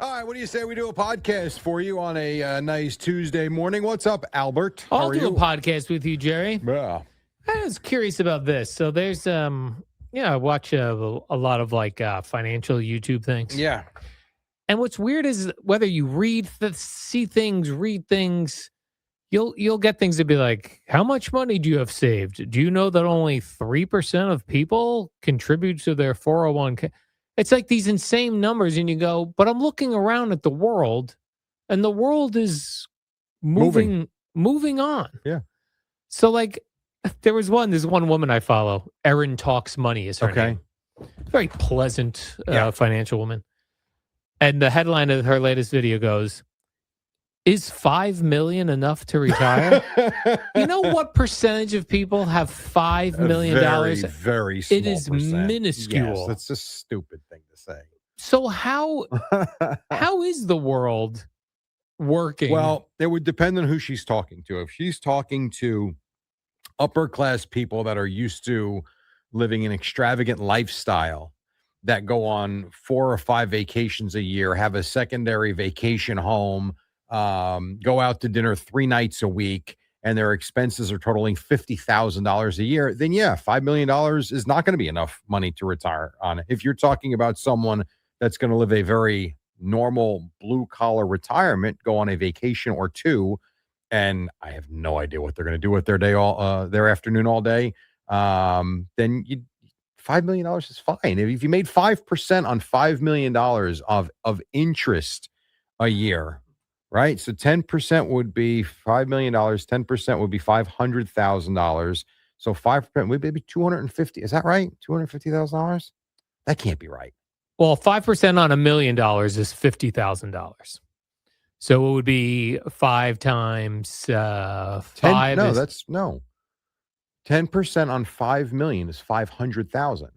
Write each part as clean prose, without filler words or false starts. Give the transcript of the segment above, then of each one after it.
All right, what do you say we do a podcast for you on a nice Tuesday morning? What's up, Albert? How I'll are do a you? podcast with you, Jerry. Yeah. I was curious about this. So there's I watch a lot of like financial YouTube things. Yeah. And what's weird is whether you see things, read things, you'll get things to be like, how much money do you have saved? Do you know that only 3% of people contribute to their 401k? It's like these insane numbers, and you go, but I'm looking around at the world, and the world is moving on. Yeah. So like there's one woman I follow, Erin Talks Money is her name. Very pleasant financial woman. And the headline of her latest video goes, "Is 5 million enough to retire?" You know what percentage of people have $5 million? Very small. It is percent. minuscule. Yes, that's a stupid thing to say. So how is the world working? Well, it would depend on who she's talking to. If she's talking to upper class people that are used to living an extravagant lifestyle, that go on 4 or 5 vacations a year, have a secondary vacation home, go out to dinner 3 nights a week, and their expenses are totaling $50,000 a year, then yeah, $5 million is not going to be enough money to retire on. If you're talking about someone that's going to live a very normal blue collar retirement, go on a vacation or 2, and I have no idea what they're going to do with their day their afternoon all day, then $5 million is fine. If you made 5% on $5 million of interest a year, right? So 10% would be $5 million. 10% would be $500,000. So 5% would be 250. Is that right? $250,000? That can't be right. Well, 5% on $1 million is $50,000. So it would be 5 times 5. 10% on 5 million is 500,000.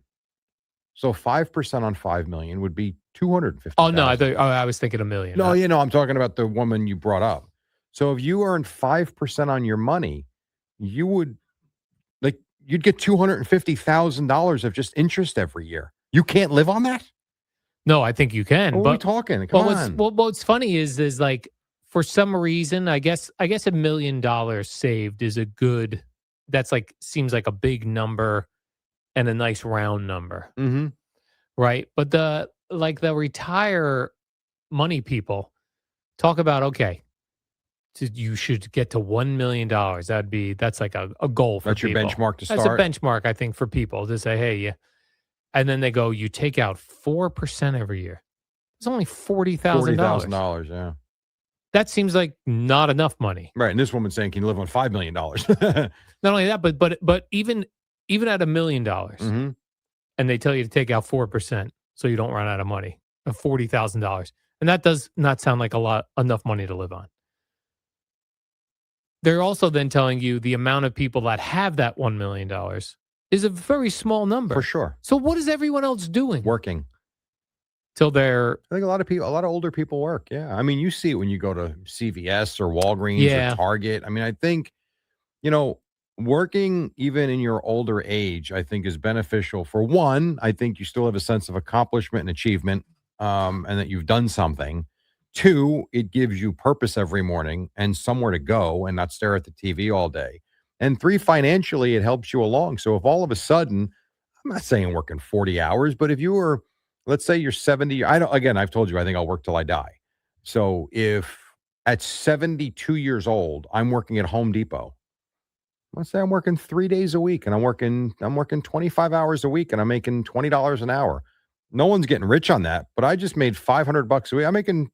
So 5% on 5 million would be 250,000. Oh no, I was thinking $1 million. No, I'm talking about the woman you brought up. So if you earn 5% on your money, you'd get $250,000 of just interest every year. You can't live on that? No, I think you can. What are we talking? Come on. What's funny is like, for some reason, I guess $1 million saved is a good. That's like, seems like a big number and a nice round number. Mm-hmm. Right. But the retire money people talk about, okay, you should get to $1 million. That's like a goal for people. That's your benchmark to start. That's a benchmark, I think, for people to say, hey, yeah. And then they go, you take out 4% every year. It's only $40,000. $40,000, yeah. That seems like not enough money. Right. And this woman's saying, can you live on $5 million? Not only that, but even at $1 million, mm-hmm. and they tell you to take out 4% so you don't run out of money, of $40,000. And that does not sound like enough money to live on. They're also then telling you the amount of people that have that $1 million is a very small number. For sure. So what is everyone else doing? Working. Till they're... I think a lot of older people work. Yeah. I mean, you see it when you go to CVS or Walgreens or Target. I mean, I think, working even in your older age, I think is beneficial. For one, I think you still have a sense of accomplishment and achievement, and that you've done something. 2, it gives you purpose every morning and somewhere to go and not stare at the TV all day. And 3, financially, it helps you along. So if all of a sudden, I'm not saying working 40 hours, but if you were, let's say you're 70, I've told you, I think I'll work till I die. So if at 72 years old, I'm working at Home Depot, let's say I'm working 3 days a week and I'm working 25 hours a week and I'm making $20 an hour. No one's getting rich on that, but I just made $500 a week. I'm making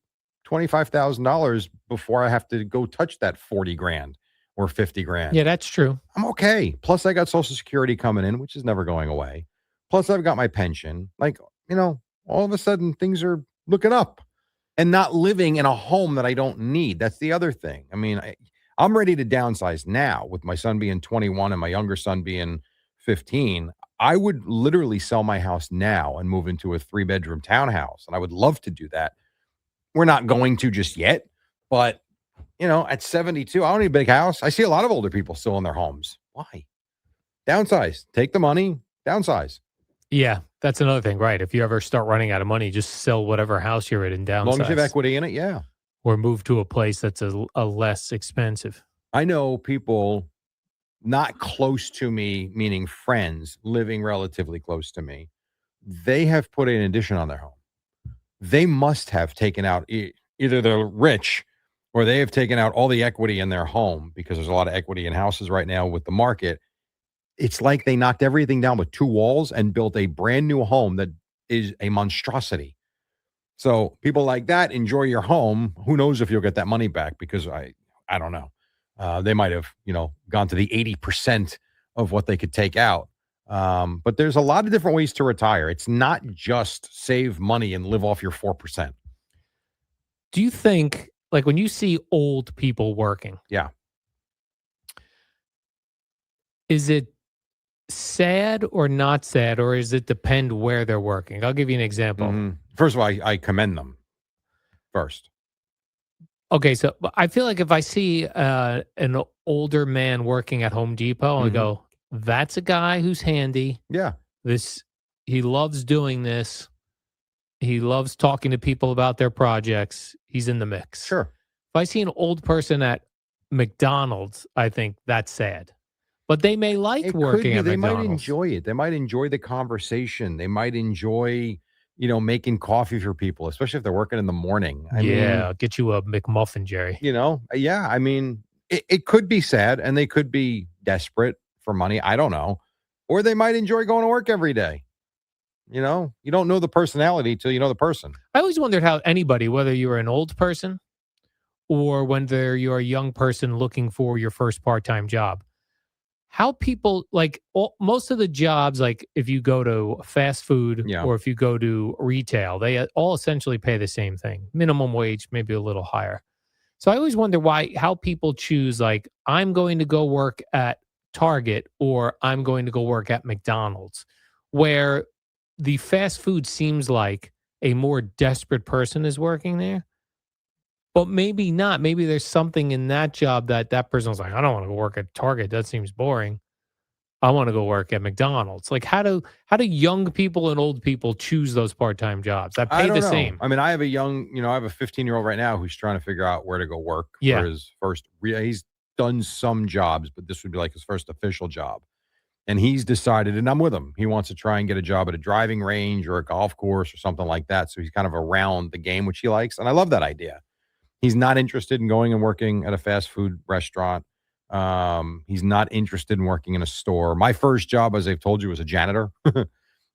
$25,000 before I have to go touch that 40 grand or 50 grand. Yeah, that's true. I'm okay. Plus I got Social Security coming in, which is never going away. Plus I've got my pension. All of a sudden things are looking up, and not living in a home that I don't need. That's the other thing. I mean, I'm ready to downsize now with my son being 21 and my younger son being 15. I would literally sell my house now and move into a 3-bedroom townhouse. And I would love to do that. We're not going to just yet, but at 72, I don't need a big house. I see a lot of older people still in their homes. Why? Downsize. Take the money, downsize. Yeah, that's another thing, right? If you ever start running out of money, just sell whatever house you're in and As long as you have downsize, equity in it, yeah. or move to a place that's a less expensive. I know people not close to me, meaning friends living relatively close to me. They have put an addition on their home. They must have taken out either they're rich or they have taken out all the equity in their home because there's a lot of equity in houses right now with the market. It's like they knocked everything down with two walls and built a brand new home that is a monstrosity. So people like that enjoy your home. Who knows if you'll get that money back? Because I don't know. They might have gone to the 80% of what they could take out. But there's a lot of different ways to retire. It's not just save money and live off your 4%. Do you think, like, when you see old people working, Yeah. is it sad or not sad, or does it depend where they're working? I'll give you an example. First of all, I commend them first. Okay, so I feel like if I see an older man working at Home Depot, I Mhm. go, "That's a guy who's handy. Yeah, This he loves doing this. He loves talking to people about their projects. He's in the mix." sure. If I see an old person at McDonald's, I think that's sad. But they may like It could working be. at They might McDonald's. enjoy it. They might enjoy the conversation. They might enjoy, making coffee for people, especially if they're working in the morning. I Yeah, mean, I'll get you a McMuffin, Jerry. yeah, I mean, it could be sad and they could be desperate for money. I don't know. Or they might enjoy going to work every day. You don't know the personality till you know the person. I always wondered how anybody, whether you're an old person or whether you're a young person looking for your first part-time job, how people like most of the jobs, like if you go to fast food Yeah. or if you go to retail, they all essentially pay the same thing, minimum wage, maybe a little higher. So I always wonder how people choose, like, I'm going to go work at Target or I'm going to go work at McDonald's, where the fast food seems like a more desperate person is working there. But maybe not. Maybe there's something in that job that that person's like, I don't want to go work at Target. That seems boring. I want to go work at McDonald's. Like, how do young people and old people choose those part-time jobs that I pay the don't know. same? I mean, I have a 15-year-old right now who's trying to figure out where to go work for Yeah. his first. He's done some jobs, but this would be like his first official job. And he's decided, and I'm with him. He wants to try and get a job at a driving range or a golf course or something like that. So he's kind of around the game, which he likes. And I love that idea. He's not interested in going and working at a fast food restaurant. He's not interested in working in a store. My first job, as I've told you, was a janitor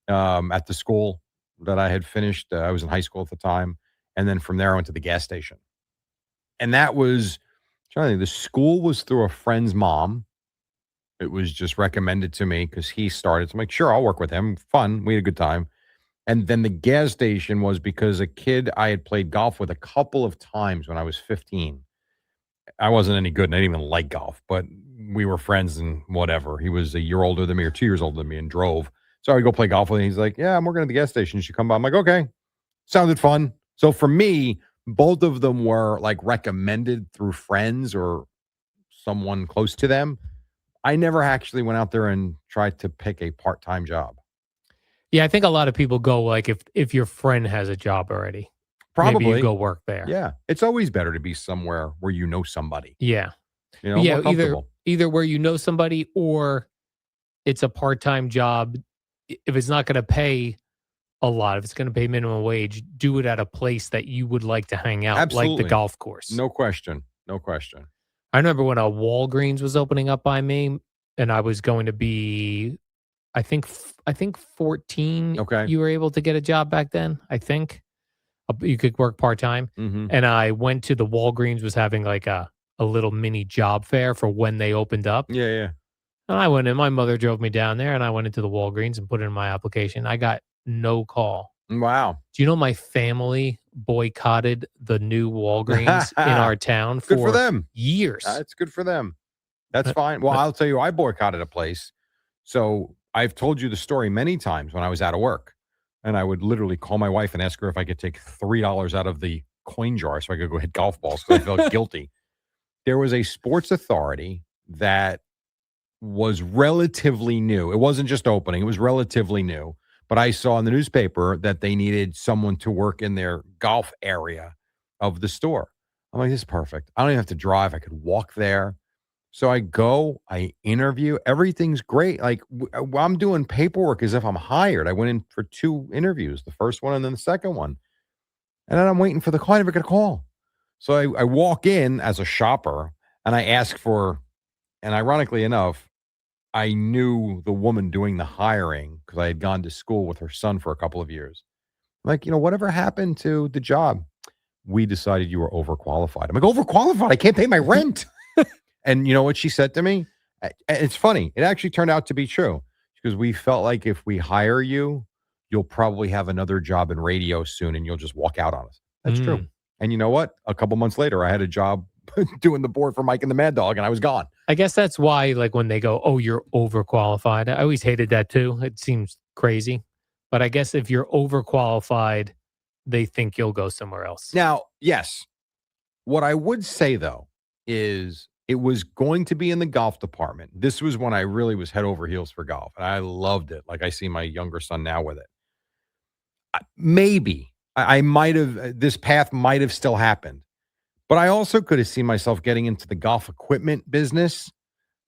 at the school that I had finished. I was in high school at the time. And then from there, I went to the gas station. And that was, trying to think, the school was through a friend's mom. It was just recommended to me because he started. So I'm like, sure, I'll work with him. Fun. We had a good time. And then the gas station was because a kid I had played golf with a couple of times when I was 15. I wasn't any good and I didn't even like golf, but we were friends and whatever. He was a year older than me or 2 years older than me and drove. So I would go play golf with him. He's like, yeah, I'm working at the gas station. You should come by. I'm like, okay. Sounded fun. So for me, both of them were like recommended through friends or someone close to them. I never actually went out there and tried to pick a part-time job. Yeah, I think a lot of people go, like, if your friend has a job already, maybe you Probably. go work there. Yeah. It's always better to be somewhere where you know somebody, Yeah. more Yeah, comfortable. either where you know somebody or it's a part-time job. If it's not gonna pay a lot, if it's gonna pay minimum wage, do it at a place that you would like to hang out, like the Absolutely. golf course. No question. No question. I remember when a Walgreens was opening up by me, and I was going to be, I think 14, Okay. you were able to get a job back then, I think. You could work part-time, Mhm. and I went to the Walgreens was having, like, a little mini job fair for when they opened up, Yeah, yeah. and I went in, my mother drove me down there, and I went into the Walgreens and put in my application. I got no call. Wow. Do you know my family boycotted the new Walgreens in our town Good for for them. years? It's good for them. That's Uh, fine. Well, uh, I'll tell you, I boycotted a place. So I've told you the story many times when I was out of work. And I would literally call my wife and ask her if I could take $3 out of the coin jar so I could go hit golf balls because I felt guilty. There was a sports authority that was relatively new. It wasn't just opening, it was relatively new. But I saw in the newspaper that they needed someone to work in their golf area of the store. I'm like, this is perfect. I don't even have to drive. I could walk there. So I go, I interview. Everything's great. Like I'm doing paperwork as if I'm hired. I went in for 2 interviews, the first one and then the second one. And then I'm waiting for the call. I never get a call. So I walk in as a shopper and I ask for, and ironically enough, I knew the woman doing the hiring because I had gone to school with her son for a couple of years. I'm like, whatever happened to the job? We decided you were overqualified. I'm like, overqualified? I can't pay my rent. And you know what she said to me? It's funny. It actually turned out to be true because we felt like if we hire you, you'll probably have another job in radio soon and you'll just walk out on us. That's true. And you know what? A couple months later, I had a job doing the board for Mike and the Mad Dog and I was gone. I guess that's why, like, when they go, oh, you're overqualified. I always hated that too. It seems crazy. But I guess if you're overqualified, they think you'll go somewhere else. Now, yes. What I would say, though, is it was going to be in the golf department. This was when I really was head over heels for golf. And I loved it. Like I see my younger son now with it. Maybe I might have, this path might have still happened. But I also could have seen myself getting into the golf equipment business,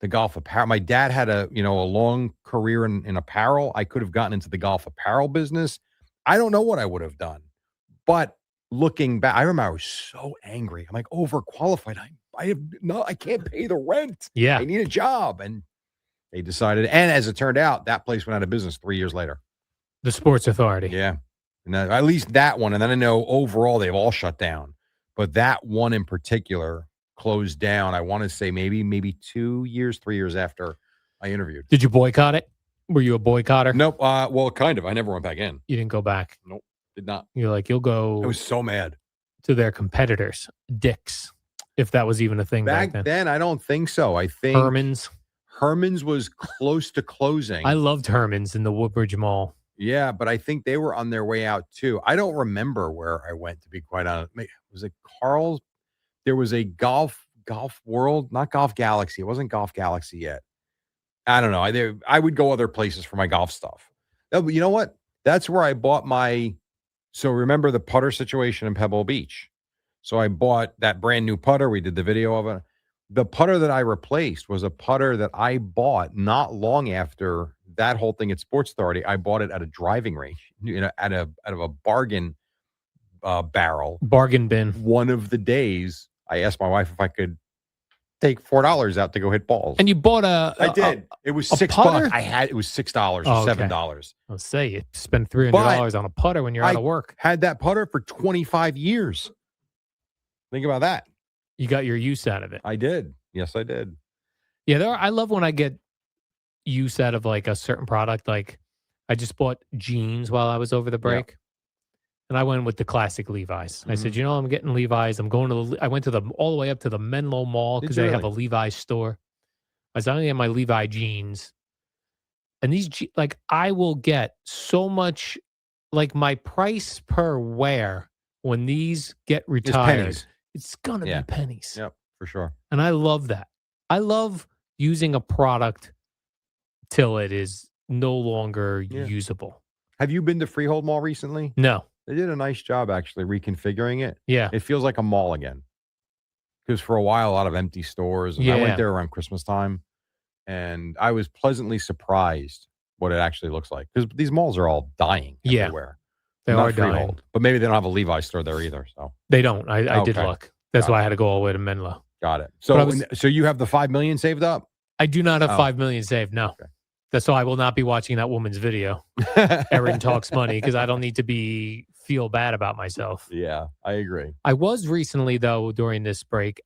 the golf apparel. My dad had a long career in apparel. I could have gotten into the golf apparel business. I don't know what I would have done. But looking back, I remember I was so angry. I'm like, overqualified. I can't pay the rent. Yeah. I need a job. And they decided, and as it turned out, that place went out of business 3 years later. The Sports Authority. Yeah. And at least that one. And then I know overall they've all shut down. But that one in particular closed down, I want to say maybe 2 years, 3 years after I interviewed. Did you boycott it? Were you a boycotter? Nope. Well, kind of. I never went back in. You didn't go back? Nope. Did not. You're like, you'll go. I was so mad. To their competitors, Dick's, if that was even a thing back then. I don't think so. I think Herman's was close to closing. I loved Herman's in the Woodbridge Mall. Yeah, but I think they were on their way out too. I don't remember where I went, to be quite honest. Was it Carl's? There was a golf world, not Golf Galaxy. It wasn't Golf Galaxy yet. I don't know. I would go other places for my golf stuff. But you know what? That's where I bought my. So remember the putter situation in Pebble Beach. So I bought that brand new putter. We did the video of it. The putter that I replaced was a putter that I bought not long after that whole thing at Sports Authority. I bought it at a driving range, out of a bargain bargain bin. One of the days, I asked my wife if I could take $4 out to go hit balls. And you bought I did. It was $6. It was $6 or $7. I'll say you spend $300 on a putter when you're out of work. Had that putter for 25 years. Think about that. You got your use out of it. I did. Yes, I did. Yeah, I love when I get use out of like a certain product. Like I just bought jeans while I was over the break. Yep. And I went with the classic Levi's. Mm-hmm. I said, I'm getting Levi's. I'm going to I went to all the way up to the Menlo Mall because they have a Levi's store. I said, I'm going to get my Levi jeans. And these, I will get so much, like my price per wear when these get retired. It's going to be pennies. Yep, for sure. And I love that. I love using a product till it is no longer usable. Have you been to Freehold Mall recently? No. They did a nice job actually reconfiguring it. Yeah. It feels like a mall again. Because for a while, a lot of empty stores. And I went there around Christmas time. And I was pleasantly surprised what it actually looks like. Because these malls are all dying everywhere. They are dying. But maybe they don't have a Levi's store there either. So they don't. I did look. That's why I had to go all the way to Menlo. Got it. So so you have the $5 million saved up? I do not have $5 million saved. No. Okay. That's why I will not be watching that woman's video. Erin Talks Money, because I don't need to feel bad about myself. Yeah, I agree. I was recently, though, during this break,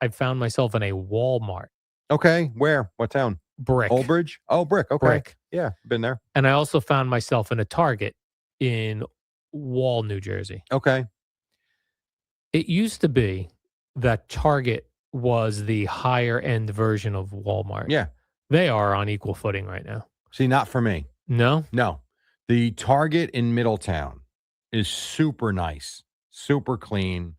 I found myself in a Walmart. Okay. Where? What town? Brick. Old Bridge? Oh, Brick. Okay. Brick. Yeah, been there. And I also found myself in a Target in Wall, New Jersey. Okay. It used to be that Target was the higher end version of Walmart. Yeah. They are on equal footing right now. See, not for me. No? No. The Target in Middletown is super nice, super clean.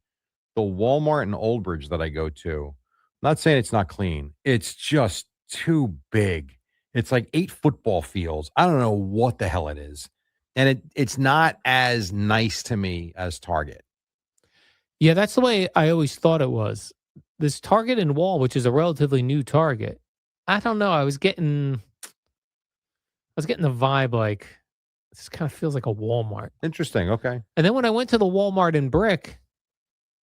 The Walmart in Old Bridge that I go to, I'm not saying it's not clean. It's just too big. It's like 8 football fields. I don't know what the hell it is. And it's not as nice to me as Target. Yeah, that's the way I always thought it was. This Target and Wall, which is a relatively new Target, I don't know. I was getting the vibe like this kind of feels like a Walmart. Interesting. Okay. And then when I went to the Walmart in Brick,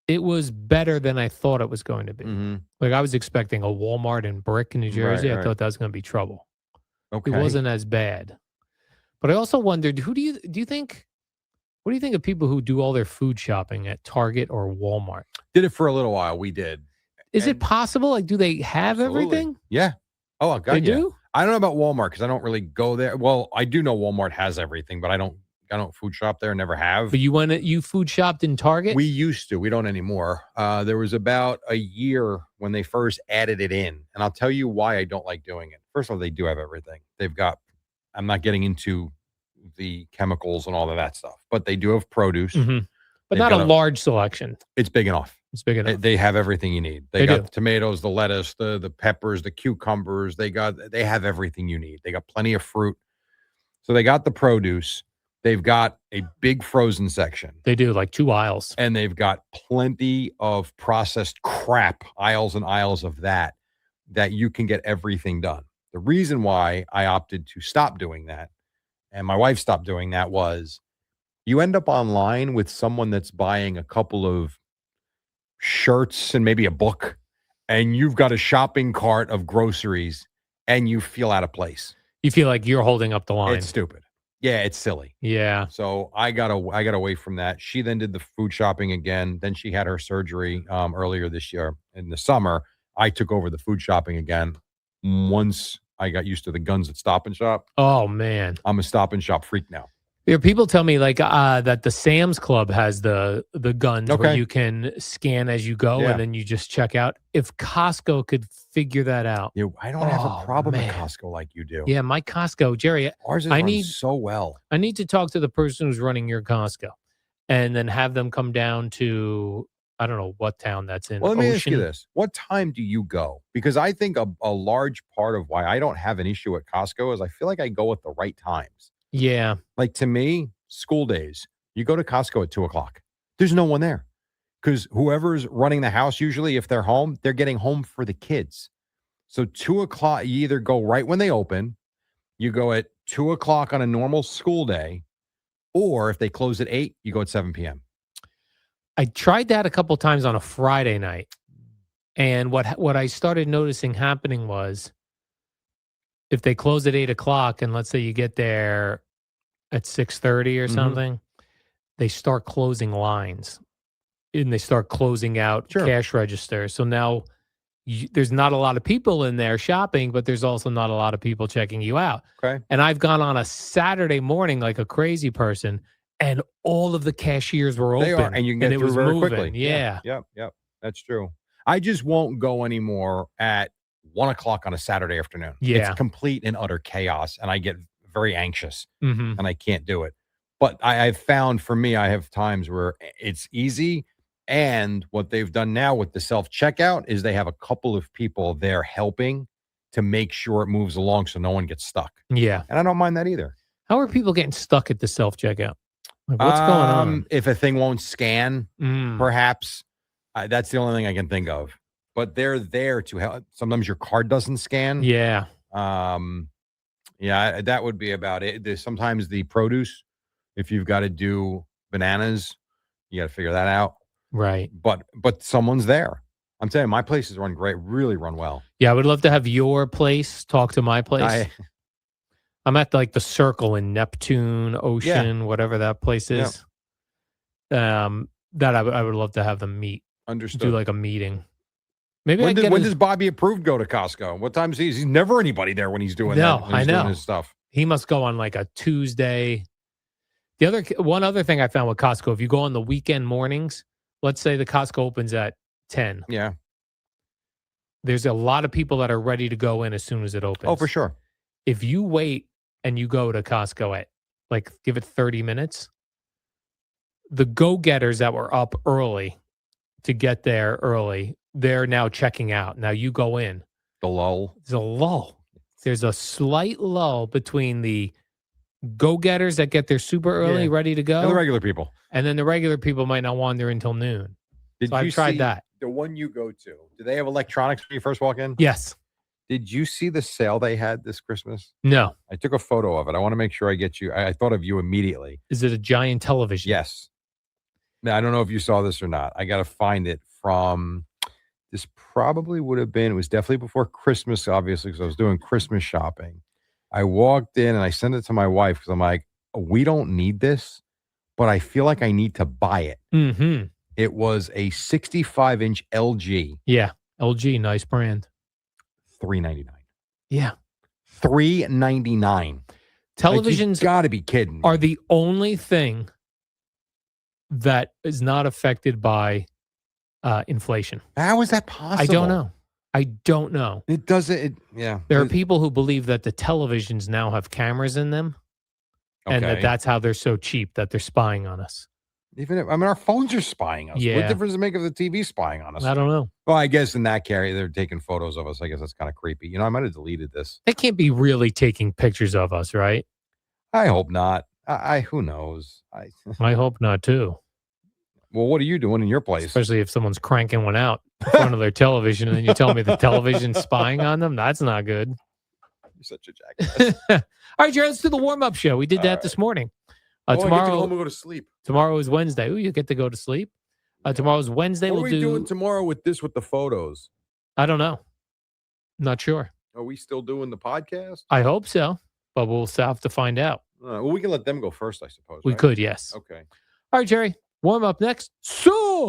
it was better than I thought it was going to be. Mm-hmm. Like I was expecting a Walmart in Brick in New Jersey. I Right. thought that was going to be trouble. It Okay. wasn't as bad. But I also wondered, who do you think what do you think of people who do all their food shopping at Target or Walmart? Did it for a little while. We did. Is it And possible? Like, do they have absolutely. everything? Yeah. Oh, They God, yeah. do? I don't know about Walmart because I don't really go there. Well, I do know Walmart has everything, but I don't food shop there, never have. But you food shopped in Target? We used to. We don't anymore. There was about a year when they first added it in, and I'll tell you why I don't like doing it. First of all, they do have everything. They've got I'm not getting into the chemicals and all of that stuff, but they do have produce. Mhm. But They've not a got large selection. It's big enough. It's big enough. They have everything you need. They They got do. the tomatoes, the lettuce, the peppers, the cucumbers. They have everything you need. They got plenty of fruit. So they got the produce. They've got a big frozen section. They do, like 2 aisles. And they've got plenty of processed crap, aisles and aisles of that you can get everything done. The reason why I opted to stop doing that, and my wife stopped doing that, was you end up online with someone that's buying a couple of shirts and maybe a book, and you've got a shopping cart of groceries, and you feel out of place. You feel like you're holding up the line. It's stupid. Yeah, it's silly. Yeah. So I got away from that. She then did the food shopping again. Then she had her surgery earlier this year in the summer. I took over the food shopping again. Once I got used to the guns at Stop and Shop, Oh, man. I'm a Stop and Shop freak now. Yeah, people tell me like that the Sam's Club has the guns where Okay. you can scan as you go Yeah. and then you just check out. If Costco could figure that out. I don't have a Oh, problem man. at Costco like you do. Yeah, my Costco, Jerry, Ours is I run need so well. I need to talk to the person who's running your Costco and then have them come down to I don't know what town that's in. Well, let me ask you Ocean. this. What time do you go? Because I think a large part of why I don't have an issue at Costco is I feel like I go at the right times. Yeah. Like to me, school days, you go to Costco at 2:00. There's no one there because whoever's running the house, usually if they're home, they're getting home for the kids. So 2:00, you either go right when they open, you go at 2:00 on a normal school day, or if they close at 8, you go at 7 p.m. I tried that a couple times on a Friday night. And what I started noticing happening was if they close at 8 o'clock and let's say you get there at 6:30 or Mhm. something, they start closing lines and they start closing out Sure. cash registers. So now there's not a lot of people in there shopping, but there's also not a lot of people checking you out. Okay. And I've gone on a Saturday morning like a crazy person, and all of the cashiers were open. They are, and you can get it through was very moving. quickly. Yeah. Yep. That's true. I just won't go anymore at 1:00 on a Saturday afternoon. Yeah. It's complete and utter chaos, and I get very anxious, Hmm. and I can't do it. But I've found for me, I have times where it's easy. And what they've done now with the self-checkout is they have a couple of people there helping to make sure it moves along so no one gets stuck. Yeah. And I don't mind that either. How are people getting stuck at the self checkout? Like, what's going on? If a thing won't scan, Mm. perhaps that's the only thing I can think of. But they're there to help. Sometimes your card doesn't scan. Yeah. Yeah, that would be about it. There's sometimes the produce, if you've got to do bananas, you got to figure that out. Right. But someone's there. I'm telling you, my places run great, really run well. Yeah, I would love to have your place talk to my place. I'm at like the Circle in Neptune, Ocean, whatever that place is. That I would love to have them meet. Understood. Do like a meeting. Maybe when does Bobby Approved go to Costco? What time is he? He's never anybody there when he's doing that. No, When he's I know. doing his stuff. He must go on like a Tuesday. One other thing I found with Costco, if you go on the weekend mornings, let's say the Costco opens at 10. Yeah. There's a lot of people that are ready to go in as soon as it opens. Oh, for sure. If you wait and you go to Costco at give it 30 minutes, the go-getters that were up early to get there early, they're now checking out. Now you go in. The lull. There's a lull. There's a slight lull between the go-getters that get there super early, Yeah. ready to go. And the regular people. And then the regular people might not wander until noon. Did So you I've tried see that. the one you go to? Do they have electronics when you first walk in? Yes. Did you see the sale they had this Christmas? No. I took a photo of it. I want to make sure I get you. I thought of you immediately. Is it a giant television? Yes. Now, I don't know if you saw this or not. I got to find it from this probably would have been, it was definitely before Christmas, obviously, because I was doing Christmas shopping. I walked in and I sent it to my wife because I'm like, we don't need this, but I feel like I need to buy it. Mm-hmm. It was a 65-inch LG. Yeah. LG, nice brand. $399. Yeah. $399. Televisions got to be kidding me. are the only thing that is not affected by inflation. How is that possible? I don't know. It doesn't. Yeah. There are people who believe that the televisions now have cameras in them, and that's how they're so cheap, that they're spying on us. Even if, our phones are spying us. Yeah. What difference does it make if the TV spying on us? I don't know. Well, I guess in that carry, they're taking photos of us. I guess that's kind of creepy. I might have deleted this. They can't be really taking pictures of us, right? I hope not. Who knows? I hope not too. Well, what are you doing in your place? Especially if someone's cranking one out in front of their television, and then you tell me the television's spying on them. That's not good. You're such a jackass. All right, Jared, let's do the warm-up show. We did that this morning. Tomorrow, I get to go home and go to sleep. Tomorrow is Wednesday. Ooh, you get to go to sleep. Tomorrow's Wednesday. What are we doing tomorrow with the photos? I don't know. Not sure. Are we still doing the podcast? I hope so, but we'll have to find out. Well, we can let them go first, I suppose. We right? could, yes. Okay. All right, Jerry. Warm up next. Soon.